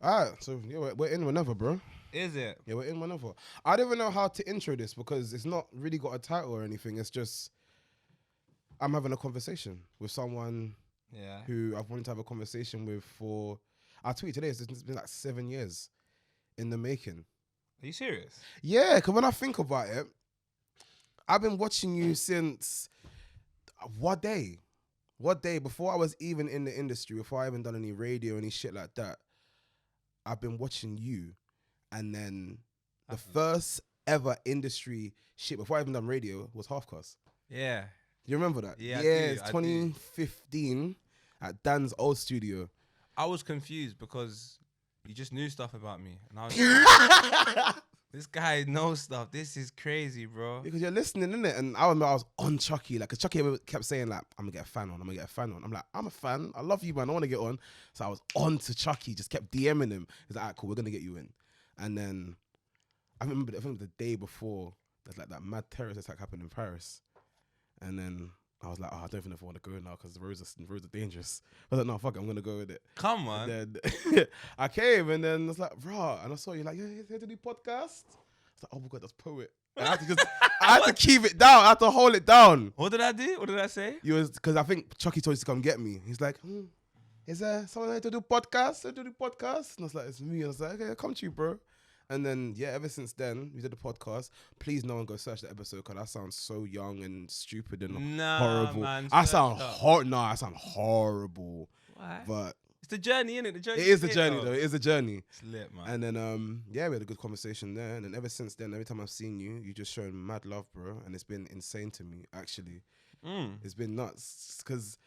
Alright, so yeah, we're in whenever, bro. Is it? Yeah, we're in whenever. I don't even know how to intro this because it's not really got a title or anything. It's just I'm having a conversation with someone who I've wanted to have a conversation with for. I tweeted today. It's been like 7 years in the making. Are you serious? Yeah, because when I think about it, I've been watching you since what day? What day before I was even in the industry, before I even done any radio, any shit like that. I've been watching you, and then the first ever industry shit before I even done radio was Half Cast. Yeah. You remember that? Yeah, it's 2015 at Dan's old studio. I was confused because you just knew stuff about me, and I was like, this guy knows stuff. This is crazy, bro. Because you're listening, innit? And I remember I was on Chucky, like, cause Chucky kept saying like, I'm gonna get a fan on. I'm like, I'm a fan. I love you, man. I want to get on. So I was on to Chucky, just kept DMing him. He's like, alright, cool, we're gonna get you in. And then I think the day before, there's like that mad terrorist attack happened in Paris. And then I was like, I don't even know if I want to go now because the roads are dangerous. I was like, no, fuck it, I'm gonna go with it. Come on. And then I came and then I was like, rah, and I saw you like, yeah, here to do podcast. I was like, oh my god, that's poet. And I had to keep it down. I had to hold it down. What did I do? What did I say? You was because I think Chucky told you to come get me. He's like, is there someone here to do podcast? And I was like, it's me. I was like, okay, I'll come to you, bro. And then, yeah, ever since then, we did the podcast. Please, no one go search the episode because I sound so young and stupid and horrible. Man, I sound I sound horrible. Why? But it's the journey, innit? The journey. it is the journey, though. It is a journey. It's lit, man. And then, yeah, we had a good conversation there. And then ever since then, every time I've seen you, you just shown mad love, bro. And it's been insane to me, actually. It's been nuts because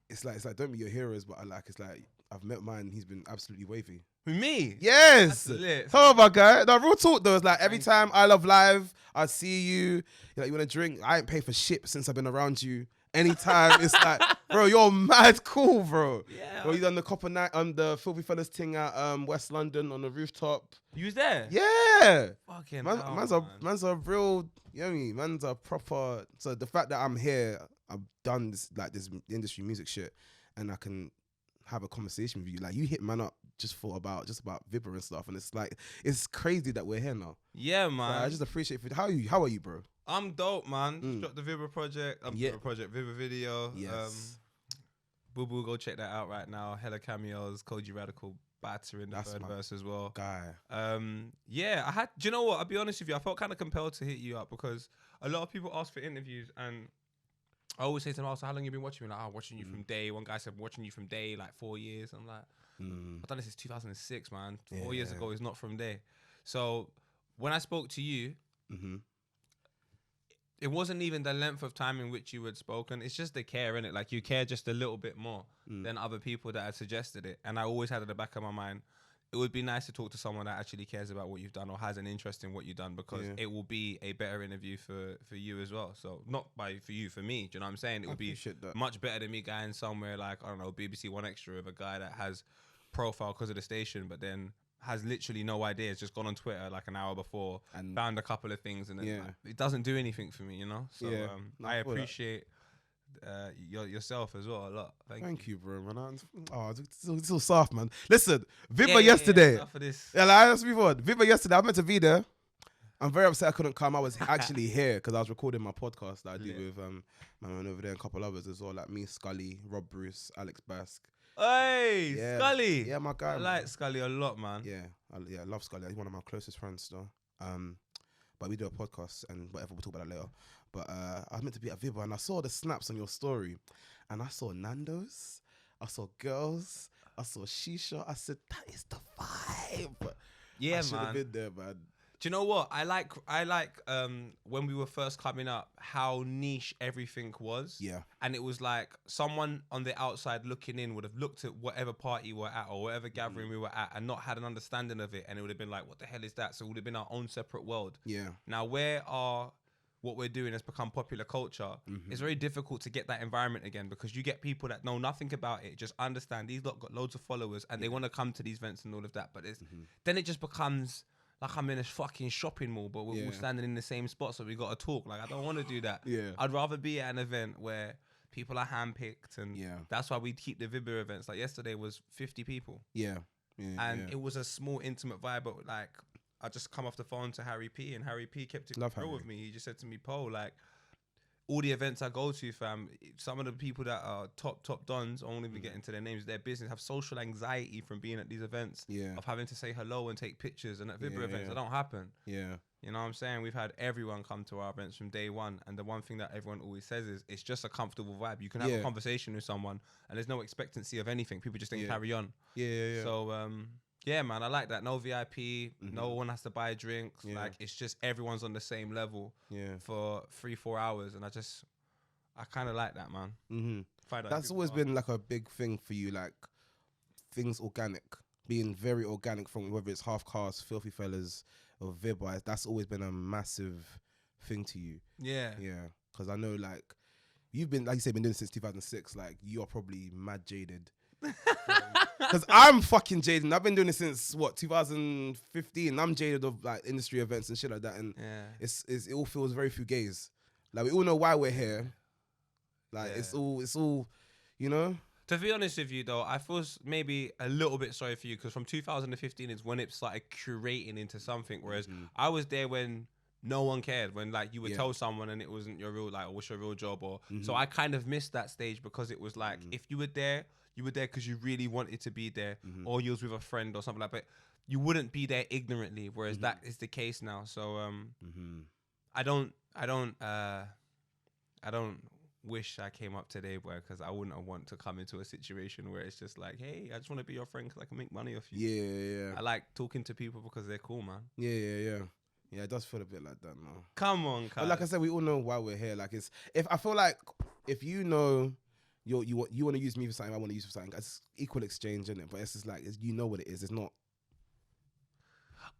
it's like don't be your heroes, but it's like I've met mine. He's been absolutely wavy. With me? Yes. Oh my god. No, real talk though. It's like every time I Love Live, I see you. You're like, you want to drink? I ain't paid for shit since I've been around you. Anytime it's like, bro, you're mad cool, bro. Yeah. Bro, you done the copper night the FilthyFellas thing at West London on the rooftop. You was there? Yeah. Fucking man's a real, you know what I mean? Man's a proper. So the fact that I'm here, I've done this industry music shit, and I can have a conversation with you. Like, you hit man up just about Vibbar and stuff, and it's like, it's crazy that we're here now. Yeah, man. So I just appreciate it. How are you, bro? I'm dope, man. Just dropped the Vibbar project. Vibbar video. Yes. Boo Boo, go check that out right now. Hella cameos. Koji Radical batter in the third verse as well. Guy. Yeah, do you know what? I'll be honest with you. I felt kind of compelled to hit you up because a lot of people ask for interviews, and I always say to them, "Oh, so how long you been watching me?" Like, watching you from day. One guy said, watching you from day, like 4 years. I'm like, I've done this since 2006, man. 4 years ago is not from day. So when I spoke to you, it wasn't even the length of time in which you had spoken. It's just the care, innit? Like, you care just a little bit more than other people that had suggested it. And I always had at the back of my mind, it would be nice to talk to someone that actually cares about what you've done or has an interest in what you've done, because it will be a better interview for you as well. So not for you, for me. Do you know what I'm saying? It would be much better than me going somewhere like, I don't know, BBC One Extra with a guy that has profile because of the station, but then has literally no idea. It's just gone on Twitter like an hour before and found a couple of things, and then it doesn't do anything for me, you know? So I appreciate yourself as well a lot. Thank you, bro, man. It's so soft, man. Listen, Vibbar yesterday. Enough of this. Let's move on. Vibbar yesterday, I meant to be there. I'm very upset I couldn't come. I was actually here because I was recording my podcast that I do with my man over there and a couple others as well, like me, Scully, Rob Bruce, Alex Bask. Hey, Scully. Yeah, my guy. I like Scully a lot, man. Yeah, I love Scully. He's one of my closest friends, though. But we do a podcast and whatever, we'll talk about that later. But I was meant to be at Vibbar and I saw the snaps on your story, and I saw Nando's, I saw girls, I saw Shisha. I said, that is the vibe. Yeah, I should have been there, man. Do you know what? I like when we were first coming up, how niche everything was. Yeah. And it was like someone on the outside looking in would have looked at whatever party we're at or whatever gathering we were at and not had an understanding of it. And it would have been like, what the hell is that? So it would have been our own separate world. Yeah. Now, what we're doing has become popular culture. It's very difficult to get that environment again, because you get people that know nothing about it, just understand these lot got loads of followers and they want to come to these events and all of that. But then it just becomes like I'm in a fucking shopping mall, but we're all standing in the same spot, so we got to talk. Like, I don't want to do that. Yeah. I'd rather be at an event where people are handpicked, and that's why we keep the Vibbar events. Like yesterday was 50 people. Yeah. and it was a small intimate vibe. But like, I just come off the phone to Harry P, and Harry P kept it real with me. He just said to me, "Paul, like, all the events I go to, fam, some of the people that are top dons, I won't even get into their names, their business, have social anxiety from being at these events, of having to say hello and take pictures. And at Vibbar events, that don't happen. Yeah. You know what I'm saying? We've had everyone come to our events from day one. And the one thing that everyone always says is, it's just a comfortable vibe. You can have a conversation with someone and there's no expectancy of anything. People just think carry on. So, yeah, man, I like that. No VIP, no one has to buy drinks. Like, it's just everyone's on the same level for 3-4 hours. And I kind of like that, man. That's always been like a big thing for you, like things organic, being very organic, from whether it's Half Cast, FilthyFellas, or Vibbar. That's always been a massive thing to you. Yeah. Because I know, like, you've been, like you said, been doing it since 2006. Like, you're probably mad jaded. Because I'm fucking jaded. I've been doing it since 2015. I'm jaded of like industry events and shit like that, and it all feels very fugazi. Like, we all know why we're here. Like, it's all, you know. To be honest with you, though, I feel maybe a little bit sorry for you, because from 2015 is when it started curating into something. Whereas I was there when no one cared, when like you would tell someone and it wasn't your real, like, what's your real job, or so I kind of missed that stage, because it was like if you were there because you really wanted to be there, or you was with a friend or something like that. But you wouldn't be there ignorantly, whereas that is the case now. So I don't wish I came up today, boy, because I wouldn't want to come into a situation where it's just like, hey, I just want to be your friend because I can make money off you. Yeah. I like talking to people because they're cool, man. Yeah, it does feel a bit like that, man. Come on, but like I said, we all know why we're here. Like, I feel like if you know you want to use me for something, I want to use you for something, it's equal exchange, isn't it? But it's just like, you know what it is. It's not.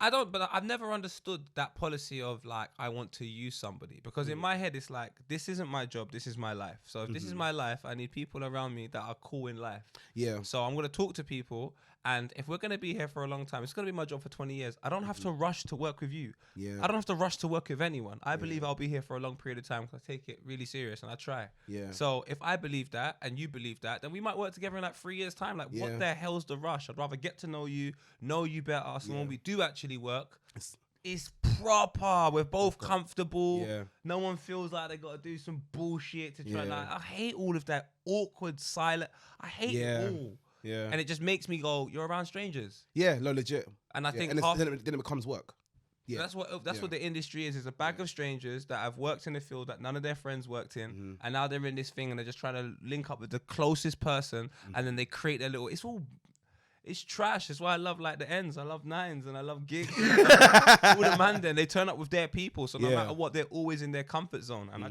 But I've never understood that policy of like, I want to use somebody, because in my head, it's like, this isn't my job, this is my life. So if this is my life, I need people around me that are cool in life. Yeah. So I'm going to talk to people, and if we're going to be here for a long time, it's going to be my job for 20 years. I don't have to rush to work with you. Yeah. I don't have to rush to work with anyone. I believe I'll be here for a long period of time because I take it really serious and I try. Yeah. So if I believe that and you believe that, then we might work together in like 3 years' time. Like, what the hell's the rush? I'd rather get to know you better. So when we do actually work, it's proper. We're both comfortable. Yeah. No one feels like they got to do some bullshit to try. Like, I hate all of that awkward, silent. I hate it all. Yeah. And it just makes me go, you're around strangers. Yeah, no, legit. And I think then it becomes work. Yeah. That's what the industry is. It's a bag of strangers that have worked in the field that none of their friends worked in. And now they're in this thing and they're just trying to link up with the closest person. And then they create their little, it's trash. That's why I love like the ends. I love nines and I love gigs. All the man then, they turn up with their people. So no matter what, they're always in their comfort zone. And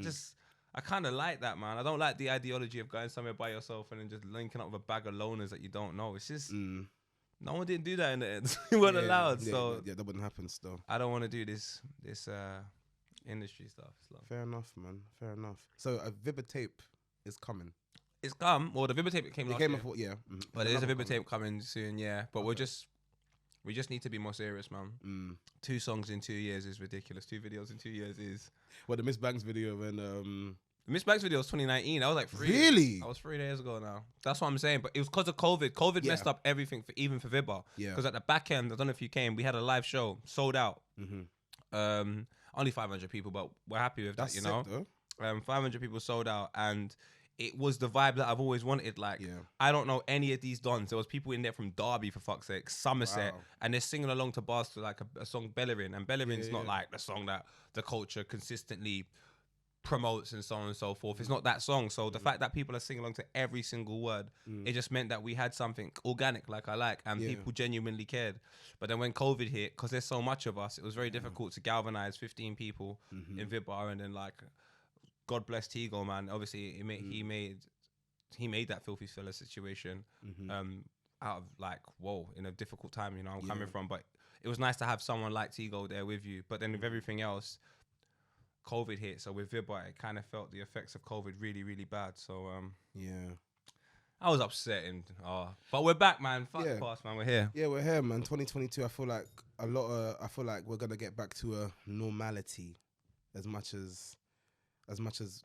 I kind of like that, man. I don't like the ideology of going somewhere by yourself and then just linking up with a bag of loners that you don't know. It's just, no one didn't do that in the end. We weren't allowed. So that wouldn't happen still. I don't want to do this industry stuff. So. Fair enough, man. Fair enough. So a Vibbar tape is coming. It's come. Well, the Vibbar tape came last year. Before, But there's a Vibbar tape coming soon, But we just need to be more serious, man. 2 songs in 2 years is ridiculous. 2 videos in 2 years is. Well, the Miss Banks video and Miss Banks video was 2019. I was like 3. Really? I was 3 days ago now. That's what I'm saying. But it was because of COVID. COVID messed up everything even for Vibbar. Yeah. Because at the back end, I don't know if you came, we had a live show, sold out. Only 500 people, but we're happy with that, you know. 500 people sold out, and it was the vibe that I've always wanted. Like, I don't know any of these dons. There was people in there from Derby, for fuck's sake, Somerset, and they're singing along to bars to like a song Bellerin. And Bellerin's not like the song that the culture consistently promotes and so on and so forth. It's not that song. So the fact that people are singing along to every single word, it just meant that we had something organic, like I like, and people genuinely cared. But then when COVID hit, because there's so much of us, it was very difficult to galvanize 15 people in Vibbar, and then like, God bless Tigo, man. Obviously, he made that FilthyFellas situation out of like, whoa, in a difficult time, you know, I'm coming from. But it was nice to have someone like Tigo there with you. But then with everything else, COVID hit. So with Vibbar, it kind of felt the effects of COVID really, really bad. So I was upset. But we're back, man. Fuck the past, man. We're here. Yeah, we're here, man. 2022. I feel like we're gonna get back to a normality, as much as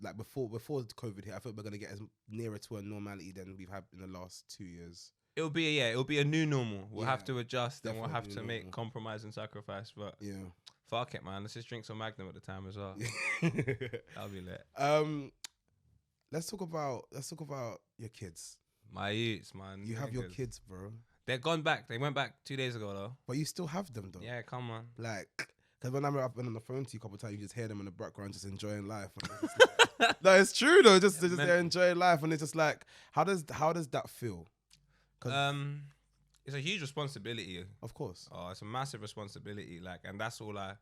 like before COVID hit. I think we're gonna get as nearer to a normality than we've had in the last 2 years. It'll be a new normal. We'll have Yeah, to adjust and we'll have definitely to new make normal. compromise and sacrifice. But Yeah. fuck it, man. Let's just drink some Magnum at the time as well. That'll be lit. Let's talk about your kids. My youths, man. You have your Niggas. kids, bro, They're gone back. They went back 2 days ago though. but you still have them though. Yeah, come on. Like, because when I've been on the phone to you a couple of times, you just hear them in the background just enjoying life. And it's just like, no, it's true though. They're enjoying life, and it's just like, how does that feel? It's a huge responsibility. Of course. Oh, it's a massive responsibility. Like, and that's all I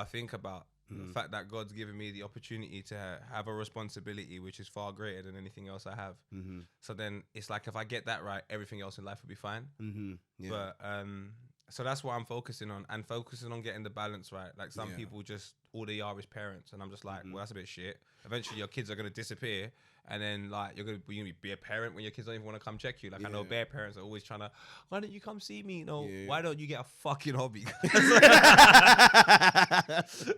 think about. The fact that God's given me the opportunity to have a responsibility which is far greater than anything else I have. Mm-hmm. So then it's like, if I get that right, everything else in life will be fine. Mm-hmm. Yeah. But so that's what I'm focusing on, and focusing on getting the balance right. Like, some people just, all they are is parents, and I'm just like, well, that's a bit shit. Eventually your kids are going to disappear, and then like you're gonna be a parent when your kids don't even want to come check you. Like, I know bare parents are always trying to, why don't you come see me? No, why don't you get a fucking hobby?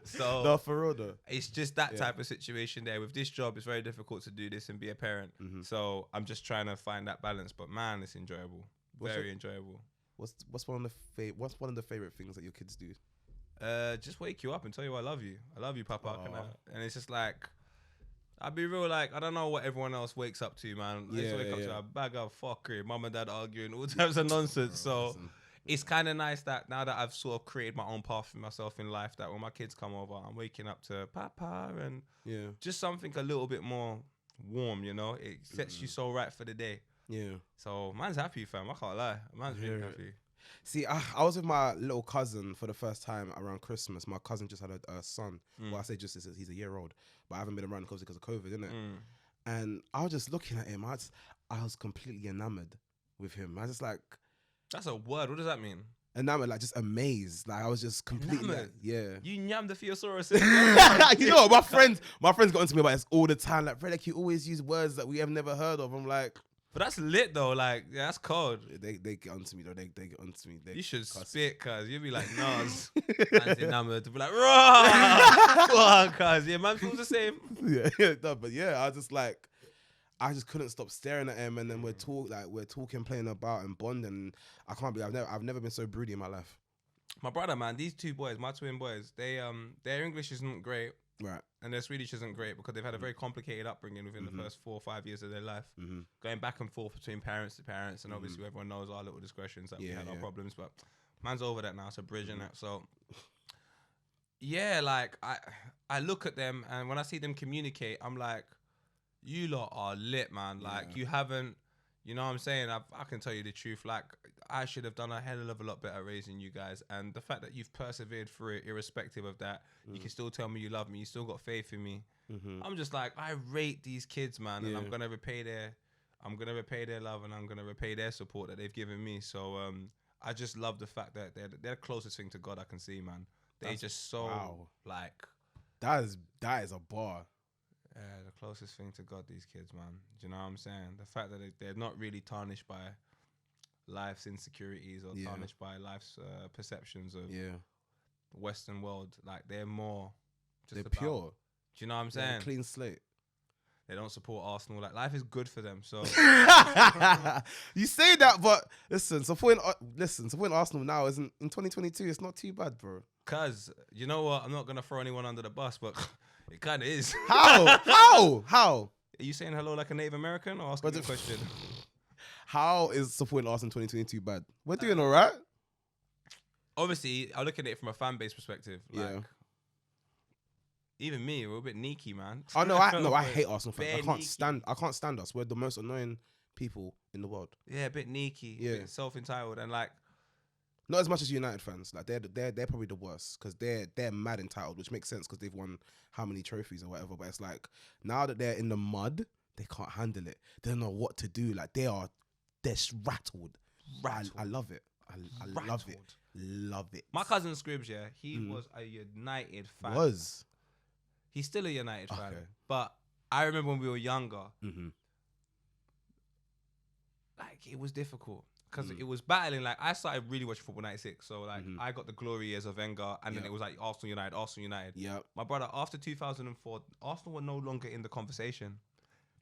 So No, for real though. it's just that type of situation there. With this job, it's very difficult to do this and be a parent. So I'm just trying to find that balance. But man, it's enjoyable. Very enjoyable. What's one of the favorite things that your kids do? Just wake you up and tell you I love you. I love you, Papa. And it's just like, I'll be real, like, I don't know what everyone else wakes up to, man. I used to wake up to a bag of fuckery, mum and dad arguing, all types of nonsense. So it's kind of nice that now that I've sort of created my own path for myself in life, that when my kids come over, I'm waking up to Papa, and just something a little bit more warm, you know? It sets you so right for the day. Yeah. So man's happy, fam. I can't lie. Man's really happy. See, I was with my little cousin for the first time around Christmas. My cousin just had a son. Well, I say just, he's a year old, but I haven't been around because of COVID, isn't it? And I was just looking at him. I was completely enamored with him. I was just like... That's a word. What does that mean? Enamored, like just amazed. Like I was just completely... Like, yeah. You nyam the Theosaurus. You know, my friends got onto me about this all the time. Like, Rellik, you always use words that we have never heard of. I'm like... But that's lit though, like, that's cold. They get onto me though. They get onto me. You should spit, cuz you'd be like, Nas. Man's enamored to be like, raw. Go on, cuz. Yeah, man feels the same. No, but yeah, I just couldn't stop staring at him, and then we're talking, playing about and bonding. I can't believe I've never been so broody in my life. My brother, man, these two boys, my twin boys, their English isn't great. Right. And their Swedish isn't great because they've had a very complicated upbringing within the first 4 or 5 years of their life. Going back and forth between parents to parents, and obviously everyone knows our little discretions that we had our problems, but man's over that now, so bridging that. So yeah, like I look at them, and when I see them communicate, I'm like, you lot are lit, man. Like you haven't, you know what I'm saying? I can tell you the truth. Like, I should have done a hell of a lot better raising you guys. And the fact that you've persevered through it, irrespective of that, you can still tell me you love me. You still got faith in me. I'm just like, I rate these kids, man. And I'm going to repay their love, and I'm going to repay their support that they've given me. So I just love the fact that they're the closest thing to God I can see, man. They just so like... That is a bar. Yeah, the closest thing to God, these kids, man. Do you know what I'm saying? The fact that they're not really tarnished by life's insecurities or tarnished by life's perceptions of the Western world. Like, they're more just they're pure. Do you know what I'm saying? Clean slate. They don't support Arsenal. Like, life is good for them. So you say that, but listen, supporting Arsenal now isn't in 2022. It's not too bad, bro. Cause you know what? I'm not gonna throw anyone under the bus, but it kind of is. How? Are you saying hello like a Native American, or asking a question? How is supporting Arsenal 2022 bad? We're doing all right. Obviously, I look at it from a fan base perspective. Like, even me, we're a bit neaky, man. Oh no, I hate Arsenal fans. I can't stand us. We're the most annoying people in the world. Yeah, a bit neaky, a bit self-entitled, and like, not as much as United fans. Like, they're probably the worst because they're mad entitled, which makes sense because they've won how many trophies or whatever. But it's like, now that they're in the mud, they can't handle it. They don't know what to do. Like, they're rattled. I love it. I love it. Love it. My cousin Scribs, he was a United fan. He's still a United fan. But I remember when we were younger, like, it was difficult. Because it was battling. Like, I started really watching football 96. So, like, I got the glory years of Wenger. And then it was like Arsenal United. Yeah. My brother, after 2004, Arsenal were no longer in the conversation.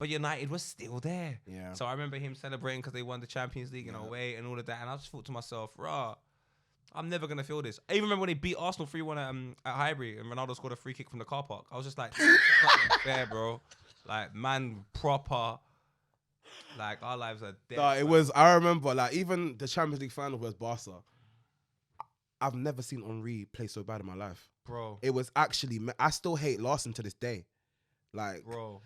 but United was still there. Yeah. So I remember him celebrating because they won the Champions League in away and all of that. And I just thought to myself, rah, I'm never going to feel this. I even remember when they beat Arsenal 3-1 at Highbury and Ronaldo scored a free kick from the car park. I was just like, it's not fair, bro. Like, man, proper. Like, our lives are dead. No, it was, I remember, like, even the Champions League final was Barca. I've never seen Henry play so bad in my life. Bro. It was actually, I still hate Larson to this day. Like, bro.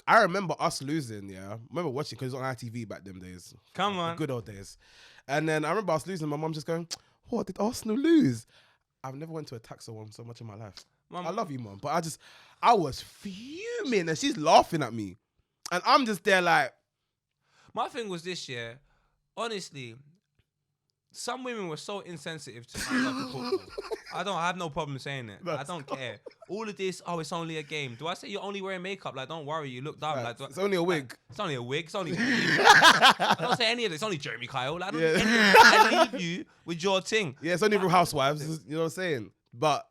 I remember us losing, yeah. I remember watching, because it was on ITV back them days. Come on. The good old days. And then I remember us losing, my mum just going, what, did Arsenal lose? I've never went to attack someone so much in my life. I love you, mum. But I was fuming, and she's laughing at me. And I'm just there like... My thing was this year, honestly, some women were so insensitive to my love for football. I have no problem saying it. I don't care. All of this, it's only a game. Do I say you're only wearing makeup? Like, don't worry, you look dumb. Like, it's only a wig. Like, it's only a wig. It's only I don't say any of this. It's only Jeremy Kyle. Like, I leave you with your thing. Yeah, it's only Real Housewives. You know what I'm saying? But...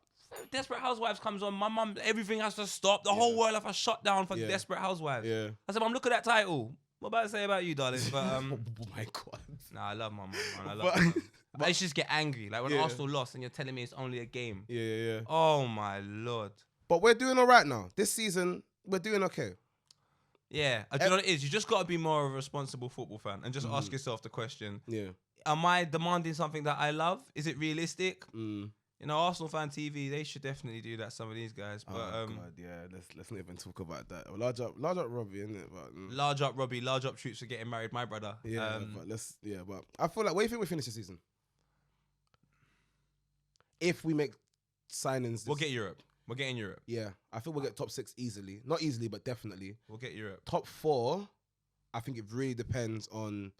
Desperate Housewives comes on. My mum, everything has to stop. The whole world have a shutdown for Desperate Housewives. Yeah. I said, Mum, look at that title. What about to say about you, darling? But oh my God. Nah, I love my mum, man. I love her. But I just get angry. Like when Arsenal lost and you're telling me it's only a game. Yeah. Oh my Lord. But we're doing all right now. This season, we're doing okay. Yeah. Do you know what it is? You just got to be more of a responsible football fan and just ask yourself the question. Yeah. Am I demanding something that I love? Is it realistic? You know, Arsenal fan TV, they should definitely do that. Some of these guys, but God, yeah. Let's not even talk about that. Large up, Robbie, isn't it? But large up, Robbie. Large up troops are getting married. My brother. Yeah, but I feel like, where do you think we finish the season? If we make signings, we'll get Europe. We're getting Europe. Yeah, I think we'll get top 6 easily. Not easily, but definitely. We'll get Europe. Top 4, I think it really depends on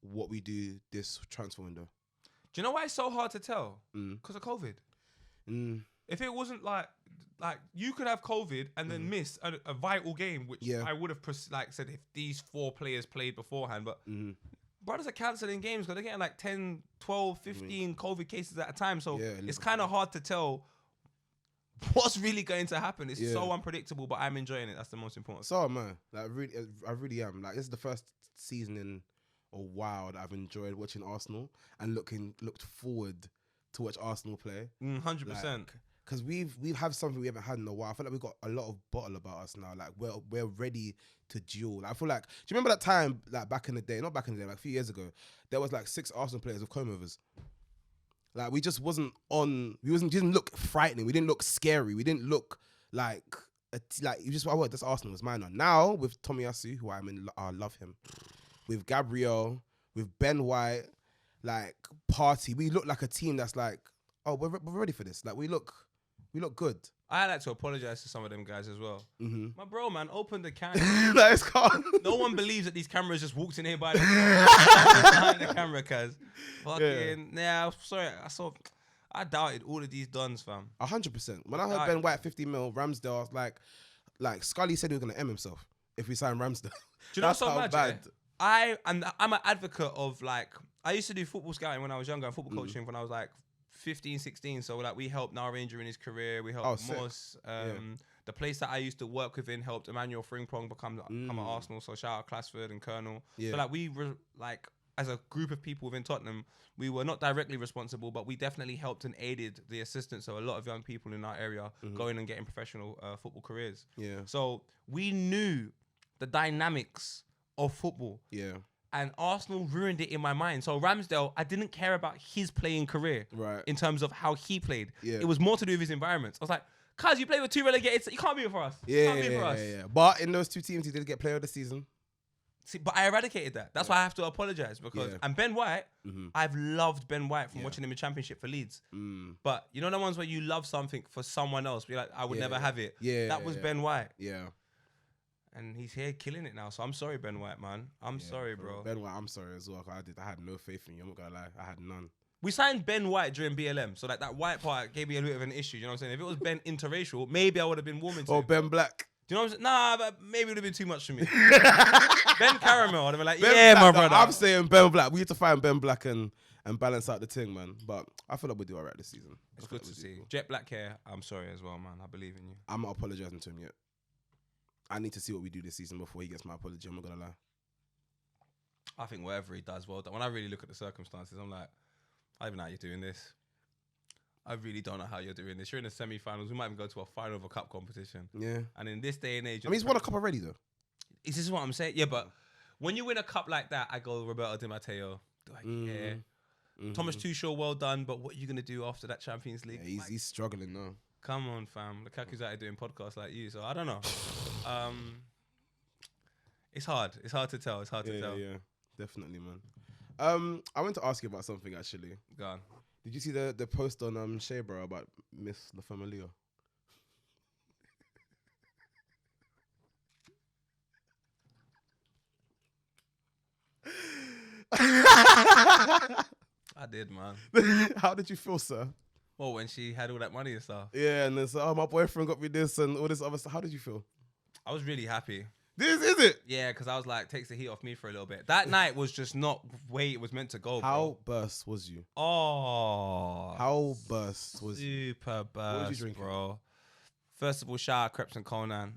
what we do this transfer window. Do you know why it's so hard to tell? Because of COVID. If it wasn't like you could have COVID and then miss a vital game, which I would have said if these 4 players played beforehand, but brothers are cancelling games because they're getting like 10, 12, 15 COVID cases at a time. So it's kind of hard to tell what's really going to happen. It's so unpredictable, but I'm enjoying it. That's the most important. So man, like I really am. Like, this is the first season in a while that I've enjoyed watching Arsenal and looked forward to watch Arsenal play. 100%. Because we've have something we haven't had in a while. I feel like we've got a lot of bottle about us now. Like, we're ready to duel. Like, I feel like, do you remember that time, like back in the day, not back in the day, like a few years ago, there was like 6 Arsenal players with comb overs. Like, we just wasn't on, didn't look frightening. We didn't look scary. We didn't look like you just, that's Arsenal, it's mine. Now with Tomiyasu, who I love him, with Gabriel, with Ben White, like Party, we look like a team that's like, oh, we're ready for this. Like, we look good. I like to apologize to some of them guys as well. My bro, man, open the camera. That is calm. No one believes that these cameras just walked in here by behind the camera, cuz. Fucking, I'm sorry. I doubted all of these dons, fam. 100%. When I heard Ben White 50 mil, Ramsdale, I was like Scully said he was gonna M himself if we signed Ramsdale. Do you know what's so bad? I'm an advocate of, like, I used to do football scouting when I was younger and football coaching when I was like 15, 16. So like we helped Nara in his career. We helped Moss. The place that I used to work within helped Emmanuel Frimpong become an Arsenal. So shout out Classford and Colonel. So like we were like, as a group of people within Tottenham, we were not directly responsible, but we definitely helped and aided the assistance of a lot of young people in our area going and getting professional football careers. Yeah. So we knew the dynamics of football. Yeah. And Arsenal ruined it in my mind. So Ramsdale, I didn't care about his playing career in terms of how he played. Yeah. It was more to do with his environment. I was like, cuz, you play with 2 relegated, you can't be for us. Yeah. But in those 2 teams, he did get player of the season. See, but I eradicated that. That's why I have to apologise because and Ben White, I've loved Ben White from watching him in Championship for Leeds. But you know the ones where you love something for someone else, you're like, I would never have it. Yeah. That was Ben White. Yeah. And he's here killing it now. So I'm sorry, Ben White, man. I'm sorry, bro. Ben White, I'm sorry as well. I had no faith in you. I'm not gonna lie. I had none. We signed Ben White during BLM. So like that white part gave me a bit of an issue. You know what I'm saying? If it was Ben interracial, maybe I would have been warming to Or him. Ben Black. Do you know what I'm saying? Nah, but maybe it would have been too much for me. Ben Caramel, I'd have been like, Ben Black, my brother. I'm saying Ben Black. We need to find Ben Black and balance out the thing, man. But I feel like we'll do all right this season. It's good to see. Jet black hair, I'm sorry as well, man. I believe in you. I'm not apologising to him yet. I need to see what we do this season before he gets my apology. I'm not gonna lie. I think whatever he does, well done. When I really look at the circumstances, I'm like, I don't even know how you're doing this. I really don't know how you're doing this. You're in the semi-finals. We might even go to a final of a cup competition. Yeah. And in this day and age, I mean, he's won a cup already though. This is what I'm saying. Yeah, but when you win a cup like that, I go Roberto Di Matteo. Do I care? Thomas Tuchel, well done. But what are you gonna do after that Champions League? Yeah, he's struggling now. Come on, fam. Lukaku's out here doing podcasts like you, so I don't know. It's hard. It's hard to tell. It's hard to tell. Yeah, definitely, man. I want to ask you about something actually. Go on. Did you see the post on Shea Bro about Miss La Familia? I did, man. How did you feel, sir? Well, when she had all that money and stuff. Yeah, and then so, oh, my boyfriend got me this and all this other stuff. How did you feel? I was really happy. This is it? Yeah, because I was like, takes the heat off me for a little bit. That night was just not the way it was meant to go, How burst was you? Oh. How burst was you? Super burst, bro. First of all, shout out Kreps and Conan.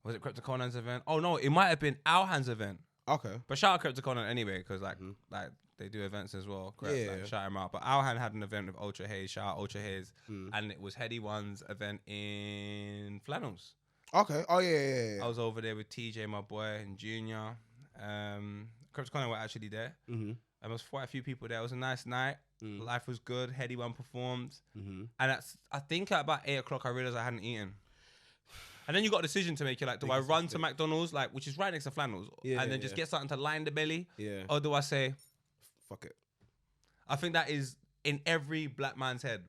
Was it Kreps and Conan's event? Oh, no, it might have been Alhan's event. Okay. But shout out Kreps and Conan anyway, because like they do events as well. Kreps, Yeah. like, shout him out. But Alhan had an event with Ultra Haze. Shout out Ultra Haze. And it was Heady One's event in Flannels. Okay. Oh, yeah. I was over there with TJ, my boy, and Junior. Kreps Conan were actually there. There was quite a few people there. It was a nice night. Life was good. Heady One performed. And I think at about 8 o'clock, I realized I hadn't eaten. And then you got a decision to make. You're like, do I run to McDonald's, like, which is right next to Flannels, and then just get something to line the belly? Yeah. Or do I say, fuck it? I think that is in every black man's head.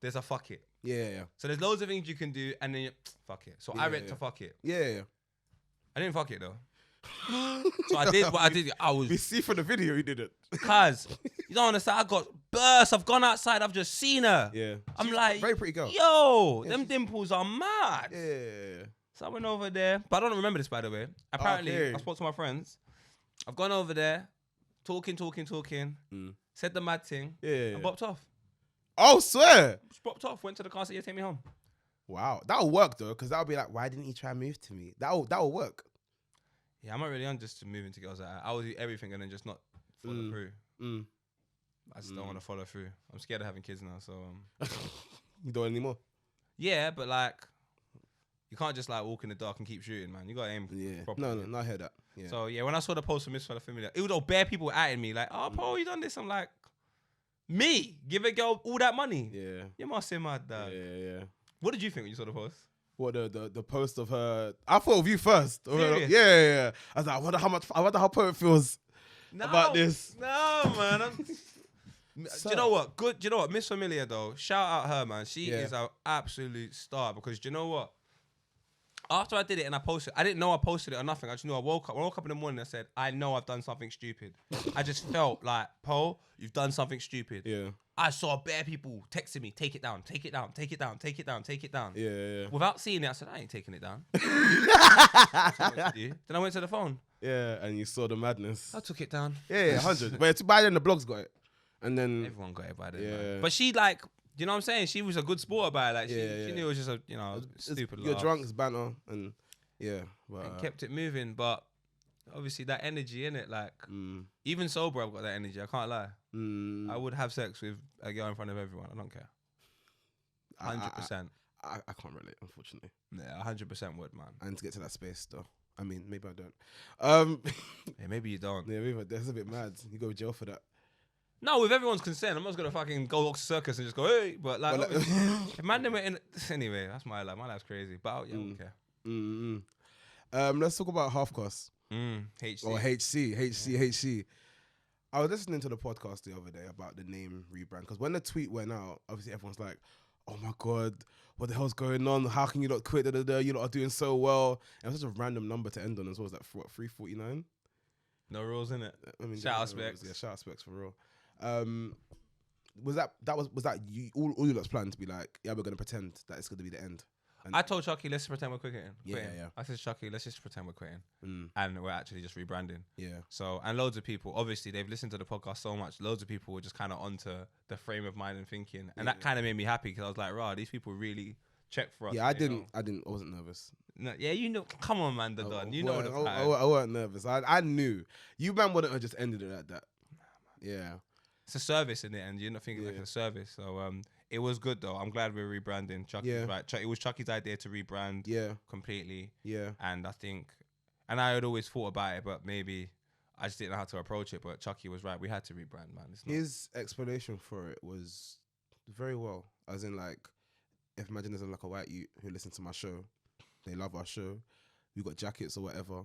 There's a fuck it. Yeah. So there's loads of things you can do, and then you fuck it. So I went to fuck it. Yeah. I didn't fuck it though. So I did what I did. I was. We see from the video you did it. Cause you don't understand. I got burst. I've gone outside. I've just seen her. Yeah. I'm like, very pretty girl. Yo, them dimples are mad. Yeah. So I went over there, but I don't remember this by the way. Apparently, I spoke to my friends. I've gone over there, talking. Said the mad thing. Yeah. And bopped off. Oh, swear. Just bopped off. Went to the car. Said, "Yeah, take me home." Wow, that'll work though, because that'll be like, why didn't he try and move to me? That'll work. Yeah, I'm not really on just moving to girls. I will do everything and then just not follow through. I just don't want to follow through. I'm scared of having kids now, so You don't anymore? Yeah, but like you can't just like walk in the dark and keep shooting, man. You gotta aim properly. No, I heard that. Yeah. So yeah, when I saw the post from Miss Familiar, it was all bare people atting me like, "Oh, Paul, you done this?" I'm like, "Me? Give a girl all that money? Yeah. You must say mad, dad." Yeah. What did you think when you saw the post? What the post of her? I thought of you first. Serious? Yeah. I was like, I wonder how Poet feels about this. No, man. Do you know what? Good. Do you know what? Miss Familia though. Shout out her, man. She is an absolute star because do you know what? After I did it and I posted, I didn't know I posted it or nothing. I just knew I woke up in the morning and I said, I know I've done something stupid. I just felt like, Paul, you've done something stupid. Yeah. I saw bare people texting me, take it down. Yeah. Without seeing it, I said, I ain't taking it down. Then I went to the phone. Yeah, and you saw the madness. I took it down. Yeah, 100. But by then the blogs got it. And then everyone got it by then. Man. But she like, you know what I'm saying? She was a good sport about it. Like she knew it was just a, stupid You're laugh. drunk, it's banter, and but and kept it moving. But obviously that energy in it, like even sober, I've got that energy. I can't lie. I would have sex with a girl in front of everyone. I don't care. 100%. I can't relate, unfortunately. Yeah, 100% would, man. And to get to that space, though. I mean, maybe I don't. Yeah, maybe you don't. Yeah, maybe that's a bit mad. You go to jail for that. No, with everyone's consent, I'm not gonna fucking go Oxford Circus and just go, hey, but like, if man them in anyway, that's my life. My life's crazy, but yeah, I don't care. Let's talk about half cost. HC. Or HC. I was listening to the podcast the other day about the name rebrand because when the tweet went out, obviously everyone's like, "Oh my god, what the hell's going on? How can you not quit? You lot are doing so well." And it was such a random number to end on as well. It was like what, 349? No rules in it. I mean, shout out Specs. Yeah, shout out Specs for real. Was that you all your lot's plan to be like, yeah, we're gonna pretend that it's gonna be the end? And I told Chucky, let's pretend we're quitting. Yeah. I said, Chucky, let's just pretend we're quitting, and we're actually just rebranding. Yeah. So, and loads of people, obviously, they've listened to the podcast so much. Loads of people were just kind of onto the frame of mind and thinking, and that kind of made me happy because I was like, rah, these people really check for us. Yeah, I you know. didn't. I wasn't nervous. No, yeah, you know. Come on, man, the Don. You know what I wasn't nervous. I knew. You man wouldn't have just ended it like that. Yeah. It's a service in the end. You're not thinking like Yeah. a service. So it was good though. I'm glad we're rebranding. Chucky's right. It was Chucky's idea to rebrand. Yeah. Completely. Yeah. And I think, and I had always thought about it, but maybe I just didn't know how to approach it. But Chucky was right. We had to rebrand, man. His explanation for it was very well. As in, like, if imagine there's like a white youth who listens to my show, they love our show. We got jackets or whatever,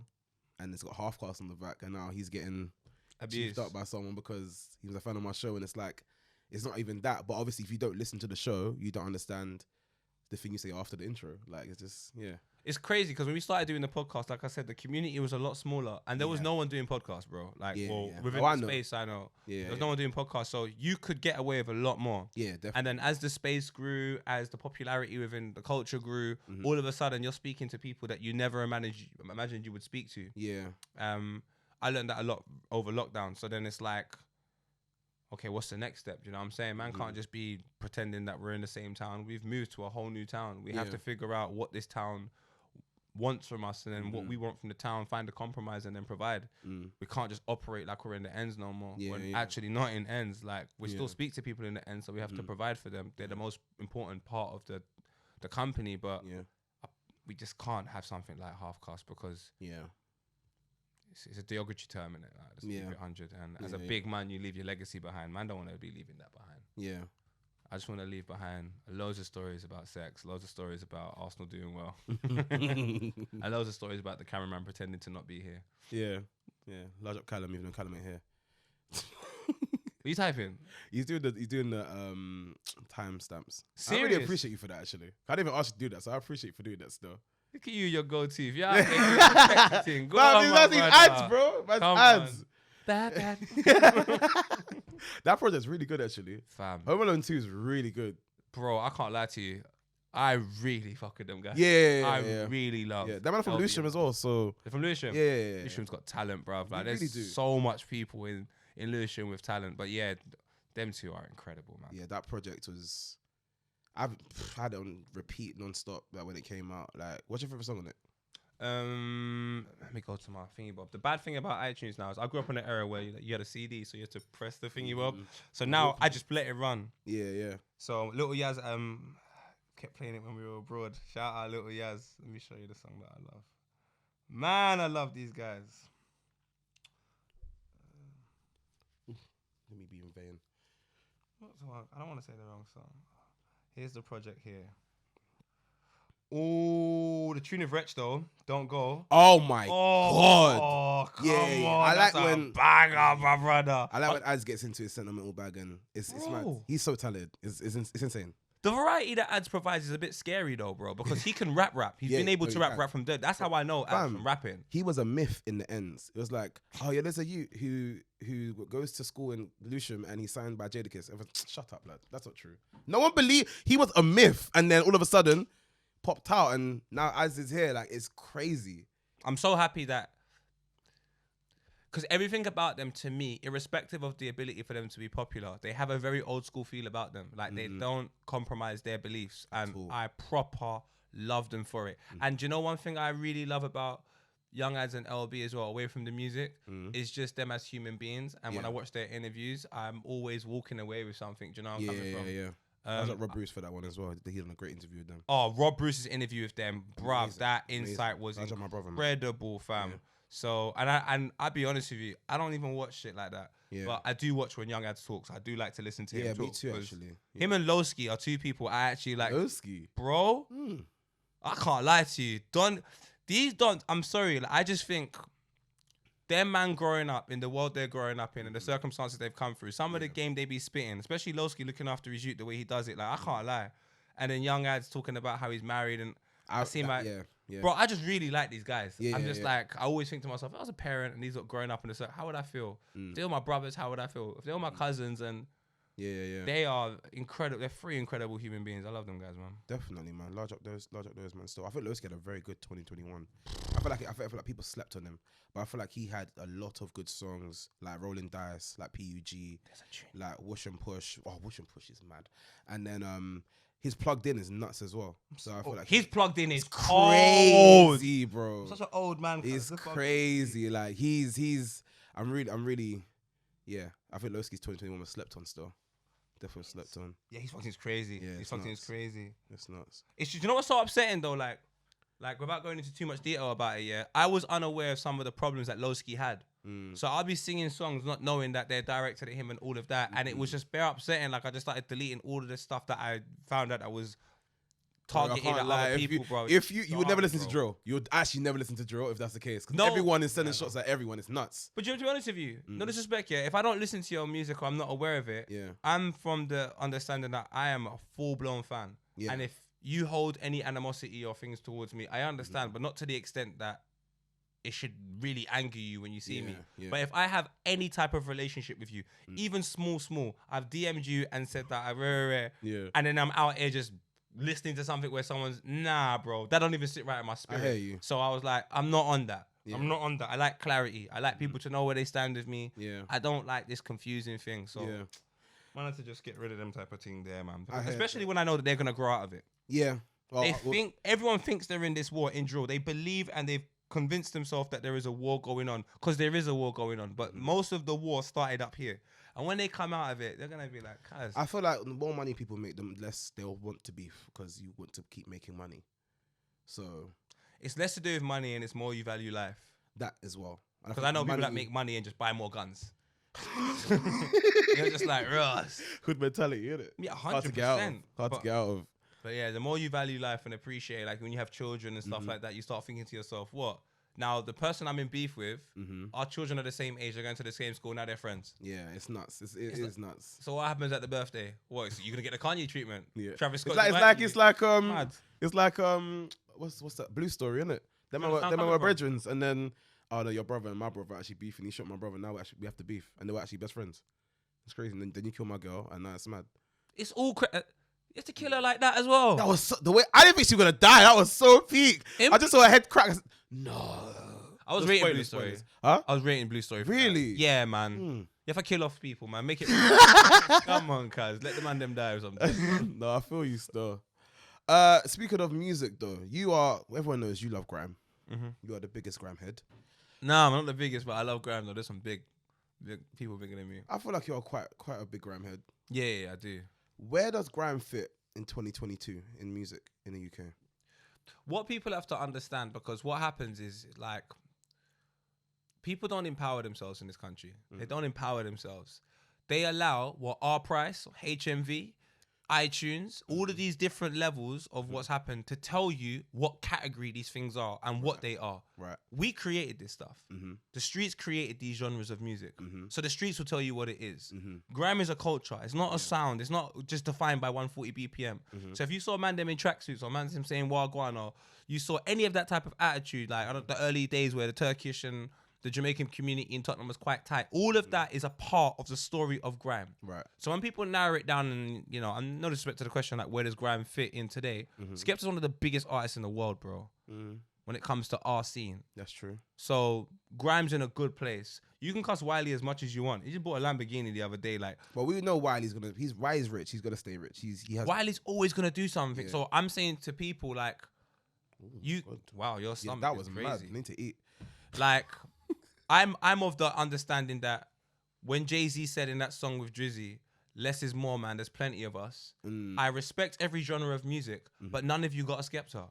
and it's got half cast on the back, and now he's getting abused up by someone because he was a fan of my show, and it's like, it's not even that. But obviously, if you don't listen to the show, you don't understand the thing you say after the intro. Like, it's just, yeah. It's crazy because when we started doing the podcast, like I said, the community was a lot smaller, and there was no one doing podcasts, bro. Like, within the space, I know. There was no one doing podcasts, so you could get away with a lot more. Yeah, definitely. And then as the space grew, as the popularity within the culture grew, all of a sudden you're speaking to people that you never imagined you would speak to. Yeah. I learned that a lot over lockdown. So then it's like, okay, what's the next step? You know what I'm saying? Man can't just be pretending that we're in the same town. We've moved to a whole new town. We have to figure out what this town wants from us, and then what we want from the town, find a compromise and then provide. We can't just operate like we're in the ends no more. We're actually not in ends. Like, we still speak to people in the ends, so we have to provide for them. They're the most important part of the company, but we just can't have something like half cast because it's a derogatory term, innit? Like, just keep it 100. And as a big man, you leave your legacy behind. Man don't want to be leaving that behind. Yeah. I just want to leave behind loads of stories about sex, loads of stories about Arsenal doing well, and loads of stories about the cameraman pretending to not be here. Yeah. Yeah. Large up Callum, even though Callum ain't here. What are you typing? He's doing the timestamps. I Serious? really appreciate you for that, actually. I didn't even ask you to do that, so I appreciate you for doing that still. Look at you, your goatee. Yeah, go on, my That's ads, bro. That's ads. That project's really good, actually. Fam. Home Alone 2 is really good. Bro, I can't lie to you. I really fuck with them guys. I really love. Yeah, that man from Lewisham as well. So they're from Lewisham. Yeah. Lewisham's got talent, bruv. Like, really there's so much people in Lewisham with talent. But yeah, them two are incredible, man. Yeah, that project was. I've had it on repeat non-stop. Like, when it came out. Like, what's your favorite song on it? Let me go to my thingy bob. The bad thing about iTunes now is I grew up in an era where you had a CD, so you had to press the thingy bob. So now I just let it run. Yeah. So Little Yaz kept playing it when we were abroad. Shout out Little Yaz. Let me show you the song that I love. Man, I love these guys. Let me be in vain. I don't want to say the wrong song. Here's the project here. Oh, the tune of Wretch though. Don't go. Oh my god. Oh, come yeah. on. I like when bang up, my brother. I like when Ads gets into his sentimental bag, and it's mad. He's so talented. It's insane. The variety that Ads provides is a bit scary though, bro, because he can rap. He's been able to rap from dead. That's how I know Ads from rapping. He was a myth in the ends. It was like, oh yeah, there's a youth who goes to school in Lewisham and he's signed by Jadakiss. Shut up, lad. That's not true. No one believed he was a myth, and then all of a sudden popped out, and now Ads is here. Like, it's crazy. I'm so happy that, because everything about them, to me, irrespective of the ability for them to be popular, they have a very old school feel about them. Like, they don't compromise their beliefs, and I proper love them for it. And do you know one thing I really love about Young Ads and LB as well, away from the music, is just them as human beings. And when I watch their interviews, I'm always walking away with something. Do you know where I'm coming from? Yeah. I was at Rob Bruce for that one as well. He done a great interview with them. Oh, Rob Bruce's interview with them, bruv, that insight was incredible, fam. Yeah. So, and I'll be honest with you, I don't even watch shit like that. Yeah. But I do watch when Young Ads talks. I do like to listen to him talk. Me too, actually. Yeah. Him and Lowski are two people I actually like. Lowski? Bro, I can't lie to you. I'm sorry, like, I just think their man growing up in the world they're growing up in and the circumstances they've come through, some of the game they be spitting, especially Lowski looking after his youth the way he does it, like, I can't lie. And then Young Ads talking about how he's married, and I see my... Bro, I just really like these guys. I'm just like, I always think to myself, if I was a parent and these are growing up in the circle, how would I feel? If they were my brothers, how would I feel? If they were my cousins, and they are incredible. They're three incredible human beings. I love them guys, man. Definitely, man. Large up those, man. Still, I feel Lowski had a very good 2021. I feel like people slept on him, but I feel like he had a lot of good songs, like Rolling Dice, like PUG, like Whoosh and Push. Oh, Whoosh and Push is mad. And then his plugged in is nuts as well. So I feel like His plugged in is crazy, bro. Such an old man. It's crazy. Like he's. I'm really. Yeah, I think Lowski's 2021 was slept on still. Definitely slept on. Yeah, his fucking is crazy. Yeah, his fucking is crazy. It's nuts. It's just, you know what's so upsetting though, like without going into too much detail about it, yeah, I was unaware of some of the problems that Lowski had. So I'll be singing songs not knowing that they're directed at him and all of that, and it was just bare upsetting. Like I just started deleting all of the stuff that I found out I was targeted at other people, bro. If you would never listen to drill, you would actually never listen to drill if that's the case. Because everyone is sending shots at everyone. It's nuts. But to be honest with you, no disrespect, yeah. If I don't listen to your music or I'm not aware of it, I'm from the understanding that I am a full-blown fan. And if you hold any animosity or things towards me, I understand, but not to the extent that it should really anger you when you see me. But if I have any type of relationship with you, even small, I've DM'd you and said that and then I'm out here just listening to something where someone's, nah, bro, that don't even sit right in my spirit. I hear you. So I was like, I'm not on that. I'm not on that. I like clarity. I like people to know where they stand with me. I don't like this confusing thing. So I wanted to just get rid of them type of thing there, man. Especially when I know that they're gonna grow out of it. Yeah. Well, everyone thinks they're in this war in drill. They believe and they've convinced themselves that there is a war going on, because there is a war going on. But most of the war started up here. And when they come out of it, they're gonna be like, "Cuz." I feel like the more money people make, the less they'll want to beef, because you want to keep making money. So it's less to do with money and it's more you value life. That as well. Because I know people that make money and just buy more guns. You're just like, Ross. Hood mentality, isn't it? Yeah, 100%. Hard to get out of. But yeah, the more you value life and appreciate, like when you have children and stuff like that, you start thinking to yourself, what? Now, the person I'm in beef with, our children are the same age, they're going to the same school, now they're friends. Yeah, it's nuts. It is nuts. So what happens at the birthday? What, so you're going to get the Kanye treatment? Yeah. Travis Scott. It's like what's that Blue Story, isn't it? Them are brethrens, and then no, your brother and my brother actually beefing. He shot my brother. Now we have to beef, and they were actually best friends. It's crazy. And then you kill my girl, and now it's mad. It's all. You have to kill her like that as well. That was the way. I didn't think she was gonna die. That was so peak. I just saw her head crack. No. I was rating Blue Story. Huh? I was rating Blue Story. Really? Yeah, man. You have to kill off people, man. Make it. Come on, cuz. Let the man them die or something. No, I feel you still. Speaking of music, though, everyone knows you love grime. You are the biggest grime head. Nah, I'm not the biggest, but I love grime though. There's some big people bigger than me. I feel like you're quite a big grime head. Yeah, I do. Where does grime fit in 2022 in music in the UK? What people have to understand, because what happens is, like, people don't empower themselves in this country. They don't empower themselves. They allow our price, HMV, iTunes, all of these different levels of what's happened to tell you what category these things are and what they are. Right. We created this stuff. The streets created these genres of music. So the streets will tell you what it is. Grime is a culture. It's not a sound. It's not just defined by 140 BPM. So if you saw man them in tracksuits or man them saying Wagwan, or you saw any of that type of attitude, like the early days where the Turkish and the Jamaican community in Tottenham was quite tight. All of that is a part of the story of grime. Right. So when people narrow it down, and I'm no disrespect to the question, like, where does grime fit in today? Skepta's one of the biggest artists in the world, bro. When it comes to our scene. That's true. So grime's in a good place. You can cuss Wiley as much as you want. He just bought a Lamborghini the other day, like. Well, we know Wiley's rich. He's gonna stay rich. Wiley's always gonna do something. Yeah. So I'm saying to people, like, wow, your stomach that was crazy. Mad. I need to eat. Like, I'm of the understanding that when Jay-Z said in that song with Drizzy, less is more, man, there's plenty of us. I respect every genre of music, but none of you got a Skepta.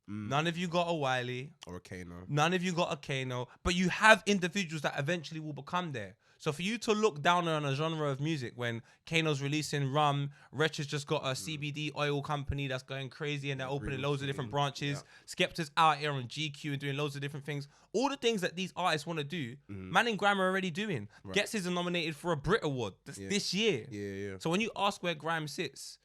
None of you got a Wiley. Or a Kano. None of you got a Kano. But you have individuals that eventually will become there. So for you to look down on a genre of music when Kano's releasing Rum, Wretch has just got a CBD oil company that's going crazy and they're opening loads of different branches. Yeah. Skepta's out here on GQ and doing loads of different things. All the things that these artists want to do, Man in Grime are already doing. Right. Gets is nominated for a Brit Award this year. Yeah. So when you ask where grime sits,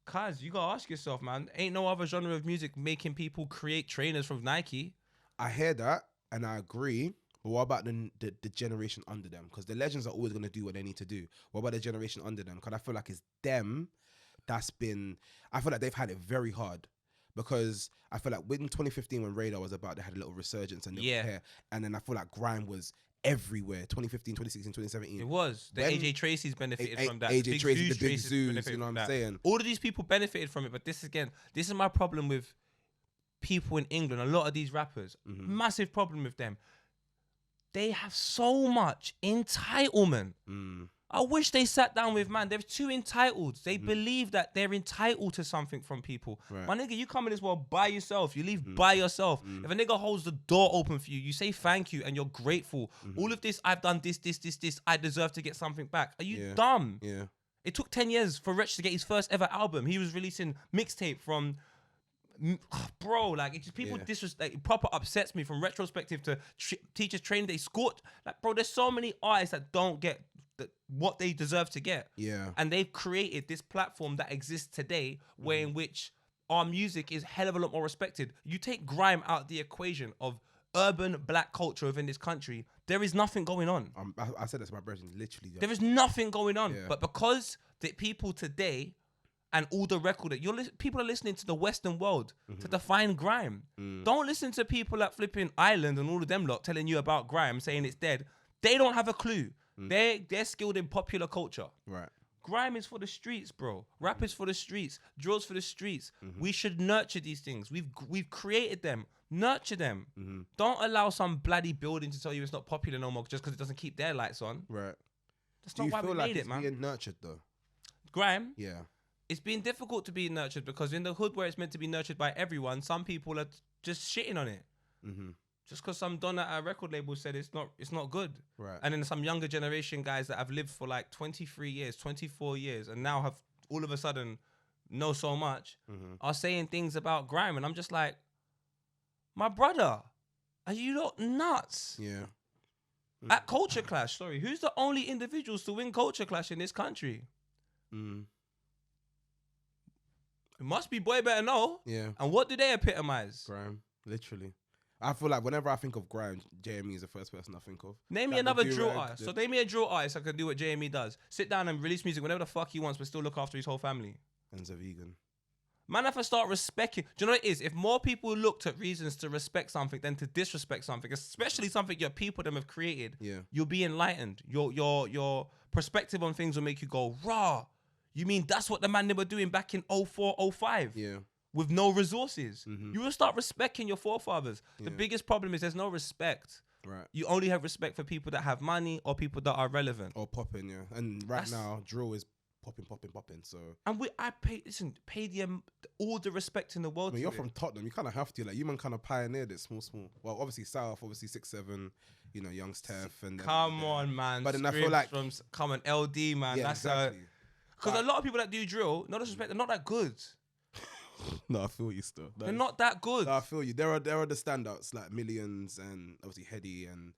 cuz, you gotta ask yourself, man, ain't no other genre of music making people create trainers from Nike. I hear that and I agree. But what about the generation under them? Because the legends are always going to do what they need to do. What about the generation under them? Because I feel like it's them I feel like they've had it very hard. Because I feel like in 2015 when Radar was about, they had a little resurgence and little hair. And then I feel like grime was everywhere. 2015, 2016, 2017. It was. The When- AJ Tracy's benefited from that. AJ Tracy, the Big Tracy's Zoos, benefited you know from what I'm that. saying? All of these people benefited from it, but this is my problem with people in England. A lot of these rappers, massive problem with them. They have so much entitlement. I wish they sat down with, man, they're too entitled. They believe that they're entitled to something from people. Right. My nigga, you come in this world by yourself. You leave by yourself. If a nigga holds the door open for you, you say thank you and you're grateful. All of this, I've done this. I deserve to get something back. Are you dumb? Yeah. It took 10 years for Wretch to get his first ever album. He was releasing mixtape from... Bro, like, it's just people disrespect. It proper upsets me from retrospective to teachers training. They scored. Like, bro, there's so many artists that don't get what they deserve to get. Yeah. And they've created this platform that exists today where in which our music is hell of a lot more respected. You take grime out of the equation of urban black culture within this country, there is nothing going on. I said that to my brethren, literally. There is nothing going on. Yeah. But because the people today and all the record that people are listening to the Western world to define grime. Don't listen to people at flipping Ireland and all of them lot telling you about grime, saying it's dead. They don't have a clue. They're skilled in popular culture. Right. Grime is for the streets, bro. Rap is for the streets. Drill's for the streets. We should nurture these things. We've created them. Nurture them. Don't allow some bloody building to tell you it's not popular no more just because it doesn't keep their lights on. Right. That's Do not you why feel we like made it's it, man. being nurtured though? Grime. Yeah. It's been difficult to be nurtured because in the hood where it's meant to be nurtured by everyone, some people are just shitting on it. Just because some don at a record label said it's not good. Right. And then some younger generation guys that have lived for like 23 years, 24 years, and now have all of a sudden know so much, are saying things about grime. And I'm just like, my brother, are you not nuts? Yeah. At Culture Clash, sorry, who's the only individuals to win Culture Clash in this country? It must be Boy Better Know. Yeah. And what do they epitomize? Grime, literally. I feel like whenever I think of grime, JME is the first person I think of. Name me Like another the drill do-rag, artist. So name me a drill artist that can do what JME does. Sit down and release music whenever the fuck he wants, but still look after his whole family. Enzo Vegan. Man, if I start respecting, do you know what it is? If more people looked at reasons to respect something than to disrespect something, especially something your people them have created, you'll be enlightened. Your perspective on things will make you go, rah. You mean that's what the man they were doing back in 04, 05? Yeah. With no resources. You will start respecting your forefathers. The biggest problem is there's no respect. Right. You only have respect for people that have money or people that are relevant. Or popping, yeah. And now, drill is popping. So. And I pay them all the respect in the world. I mean, you're from Tottenham. You kind of have to. Like, you man kind of pioneered it small. Well, obviously South, obviously 6'7", you know, Young's Tef. And come on, man. But then I feel like... Come on, LD, man. Yeah, that's exactly. Because a lot of people that do drill, no disrespect, they're not that good. No, I feel you still. They're not that good. No, I feel you. There are the standouts like Millions and obviously Heady and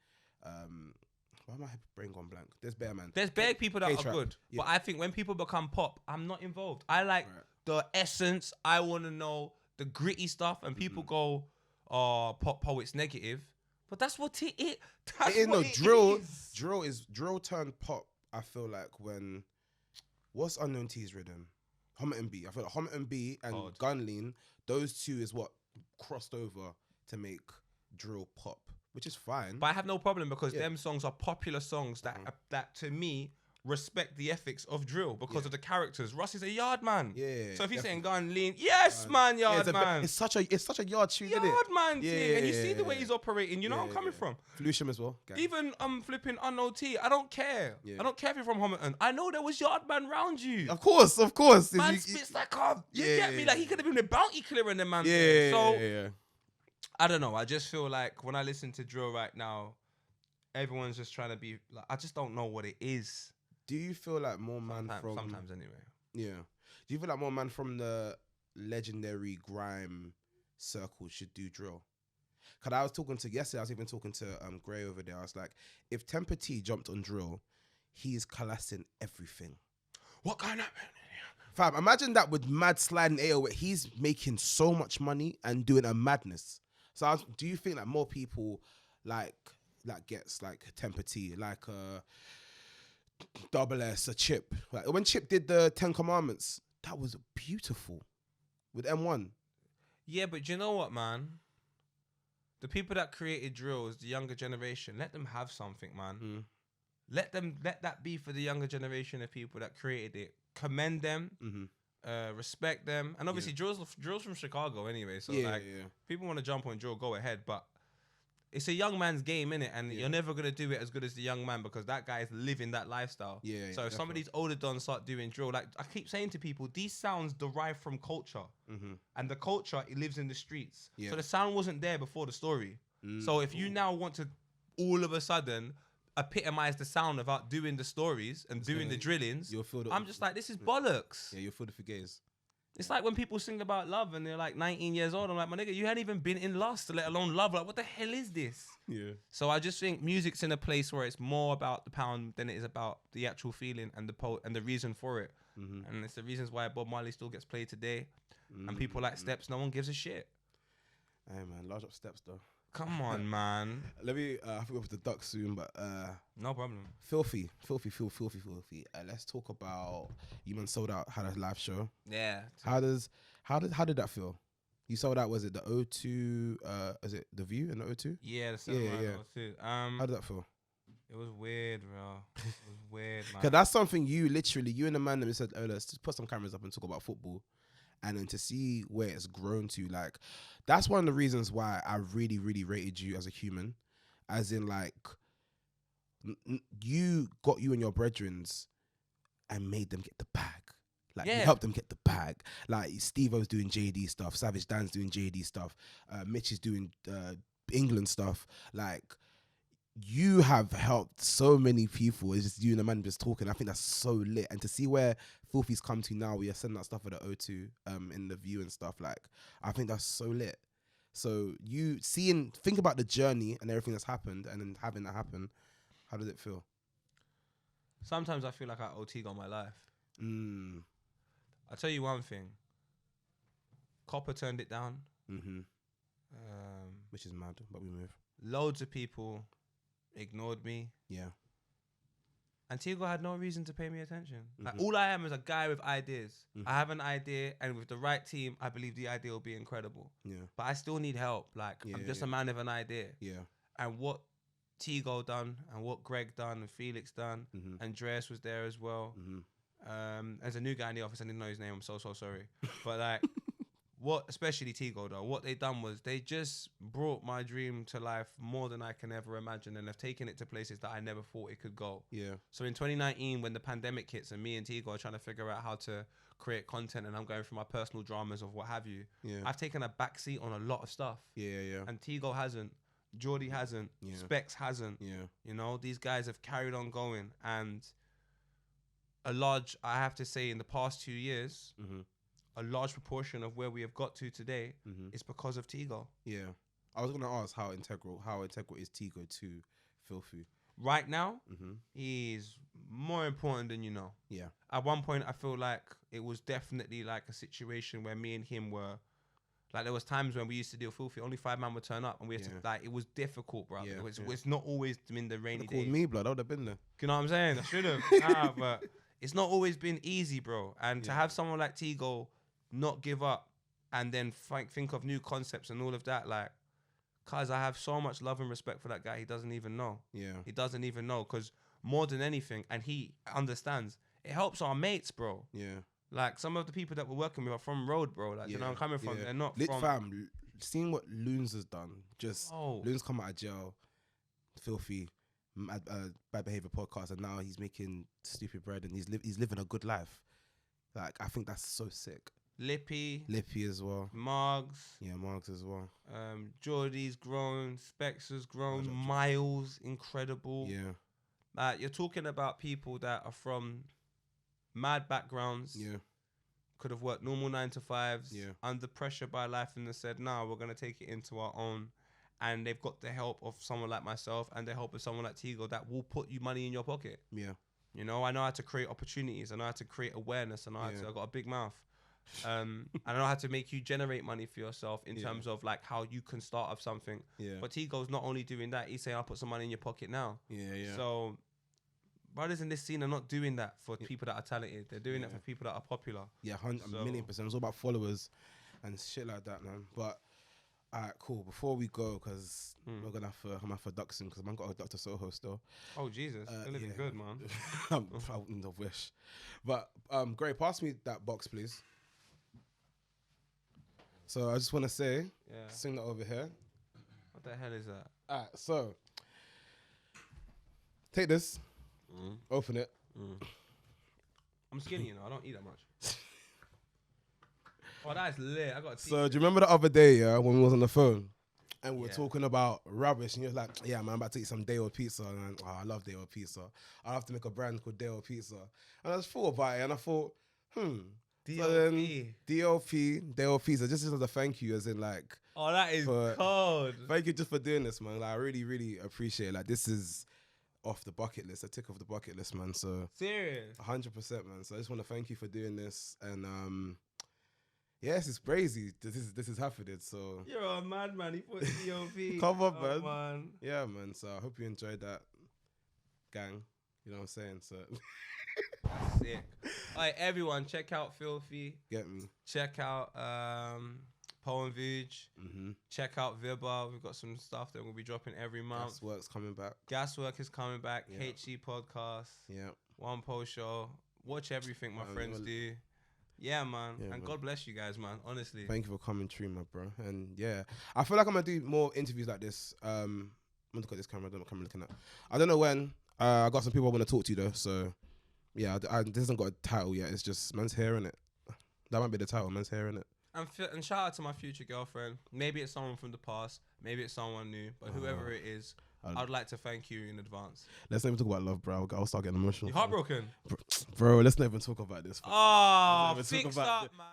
why am my brain gone blank? There's Bear Man. There's bare people that K-Trap. are good. Yeah. But I think when people become pop, I'm not involved. I like the essence. I want to know the gritty stuff. And people go, oh, pop poet's negative. But that's what it is. That's It is, what no, it drill is. drill turned pop. I feel like when what's Unknown T's rhythm? Homet and B. I feel like Homet and B and Gunlean, those two is what crossed over to make drill pop, which is fine. But I have no problem because them songs are popular songs that to me respect the ethics of drill because of the characters. Russ is a yard man. Yeah. So if he's saying gun lean, yes, man, yard man. It's such a yard tune, isn't it? Yard man Yeah, thing. And you yeah, see the yeah, way he's operating. You know where I'm coming from. Flusham as well. Gang. Even flipping Unknown T. I don't care. Yeah. I don't care if you're from Homerton. I know there was yard man round you. Of course. Man spits like you get me? Like he could have been the bounty killer in the man. Yeah. I don't know. I just feel like when I listen to drill right now, everyone's just trying to be like, I just don't know what it is. Do you feel like more man from... Sometimes anyway. Yeah. Do you feel like more man from the legendary grime circle should do drill? Because I was talking to... Yesterday, I was even talking to Gray over there. I was like, if Temper T jumped on drill, he's collapsing everything. What kind of... Fam, imagine that with mad sliding AO where he's making so much money and doing a madness. So do you think that more people like gets like Temper T, like Double S, a Chip? Like when Chip did the 10 Commandments, that was beautiful with M1. Yeah, but you know what, man? the people that created drills, the younger generation, let them have something, man. Let that be for the younger generation of people that created it. Commend them, respect them, and obviously drills from Chicago anyway. So people want to jump on drill, go ahead, but it's a young man's game, innit? And you're never gonna do it as good as the young man because that guy is living that lifestyle. So if some of these older dons start doing drill, like I keep saying to people, these sounds derive from culture, and the culture it lives in the streets. So the sound wasn't there before the story. So if you now want to all of a sudden epitomize the sound without doing the stories and doing the drillings, I'm just like, this is bollocks. Yeah, you'll feel the forgays. It's like when people sing about love and they're like 19 years old. I'm like, my nigga, you hadn't even been in lust, let alone love. Like, what the hell is this? Yeah. So I just think music's in a place where it's more about the pound than it is about the actual feeling and the reason for it. And it's the reasons why Bob Marley still gets played today. And people like Steps, no one gives a shit. Hey man, large up Steps though. Come on, man. Let me. I forgot the duck soon, but no problem. Filthy. Let's talk about you man sold out. Had a live show. Yeah. How did that feel? You sold out. Was it the O2? Is it the View and the O2? Yeah, the O2. How did that feel? It was weird, bro. It was weird, man. Because that's something you and the man that said, "Oh, let's just put some cameras up and talk about football." And then to see where it's grown to, like, that's one of the reasons why I really, really rated you as a human. As in, like, you got you and your brethrens and made them get the bag. Like, you helped them get the bag. Like, Steve-O's doing JD stuff. Savage Dan's doing JD stuff. Mitch is doing England stuff. Like, you have helped so many people. It's just you and the man just talking. I think that's so lit. And to see where Filthy's come to now, we are sending that stuff at the O2 in the View and stuff. Like, I think that's so lit. So you think about the journey and everything that's happened, and then having that happen. How does it feel? Sometimes I feel like I OT on my life. I'll tell you one thing. Copper turned it down. Which is mad, but we move. Loads of people ignored me. Yeah. And Tigo had no reason to pay me attention. Like, all I am is a guy with ideas. I have an idea, and with the right team, I believe the idea will be incredible. Yeah. But I still need help. Like, I'm just a man with an idea. Yeah. And what Tigo done, and what Greg done, and Felix done, Andreas was there as well. There's a new guy in the office. I didn't know his name. I'm so sorry. But like, especially Tigo though, what they done was they just brought my dream to life more than I can ever imagine, and have taken it to places that I never thought it could go. Yeah. So in 2019, when the pandemic hits and me and Tigo are trying to figure out how to create content, and I'm going through my personal dramas of what have you, I've taken a backseat on a lot of stuff. Yeah. And Tigo hasn't. Geordie hasn't. Specs hasn't. Yeah. You know, these guys have carried on going, and I have to say, in the past 2 years, a large proportion of where we have got to today is because of Tigo. Yeah. I was going to ask how integral is Tigo to Filthy? Right now, he's more important than you know. Yeah. At one point, I feel like it was definitely like a situation where me and him were, like, there was times when we used to deal Filthy, only 5 man would turn up, and we had to, like, it was difficult, bro. Yeah. It's not always in the rainy days. Called me, blood. I would have been there. You know what I'm saying? I should have. But it's not always been easy, bro. And to have someone like Tigo not give up and then think of new concepts and all of that, like, cause I have so much love and respect for that guy. He doesn't even know. Yeah. He doesn't even know, because more than anything, and he understands, it helps our mates, bro. Yeah. Like, some of the people that we're working with are from Road, bro. Like, you know, I'm coming from, they're not Lit from... Fam, seeing what Loons has done, just, Loons come out of jail, Filthy, Bad Behavior podcast, and now he's making Stupid Bread, and he's living a good life. Like, I think that's so sick. Lippy as well. Margs. Yeah, Margs as well. Geordie's grown. Specs has grown. Miles, incredible. Yeah. You're talking about people that are from mad backgrounds. Yeah. Could have worked normal 9 to 5s. Yeah. Under pressure by life, and they said, "No, we're gonna take it into our own." And they've got the help of someone like myself, and the help of someone like Tigo that will put you money in your pocket. Yeah. You know, I know how to create opportunities. I know how to create awareness. I got a big mouth. I know how to make you generate money for yourself in terms of like how you can start off something. Yeah. But Tigo's not only doing that, he's saying, "I'll put some money in your pocket now." Yeah. So brothers in this scene are not doing that for people that are talented. They're doing it for people that are popular. Yeah, 100%. It's all about followers and shit like that, man. But Alright, cool. Before we go, because we're gonna have to duck soon, because man got a Dr. Soho still. Oh Jesus, you're living good, man. I wouldn't wish. But Gray, pass me that box, please. So I just want to say, sing that over here. What the hell is that? Alright, so take this, open it. I'm skinny, you know. I don't eat that much. Oh, that's lit. I got. So do you remember the other day, when we was on the phone and we were talking about rubbish, and you're like, yeah, man, I'm about to eat some day-old pizza, and I love day-old pizza. I have to make a brand called day-old pizza, and I just thought about it, and I thought, D.O.P. day-old pizza, just as a thank you, as in like, oh, that is cold. Thank you just for doing this, man. Like, I really, really appreciate it. Like, this is off the bucket list, a tick off the bucket list, man. So serious, 100%, man. So I just want to thank you for doing this, and yes, it's crazy. This is happening. So you're a madman. He put DOP. Come on, man. Yeah, man. So I hope you enjoyed that, gang. You know what I'm saying? So that's sick. All right, everyone, check out Filthy. Get me. Check out Poem Vuj. Check out Vibbar. We've got some stuff that we'll be dropping every month. Gaswork's coming back. Gaswork is coming back. HC podcast. Yeah. One Post show. Watch everything my friends do. Yeah, man. Yeah, and man. God bless you guys, man. Honestly. Thank you for coming through, my bro. And yeah, I feel like I'm gonna do more interviews like this. I'm gonna look at this camera. I don't know what camera I'm looking at. I don't know when. I got some people I want to talk to though. So yeah, this hasn't got a title yet. It's just man's hair in it. That might be the title. Man's hair in it. And shout out to my future girlfriend. Maybe it's someone from the past. Maybe it's someone new. But whoever it is, I'd like to thank you in advance. Let's not even talk about love, bro. I'll start getting emotional. You heartbroken? Bro, let's not even talk about this. Oh, fix up, man.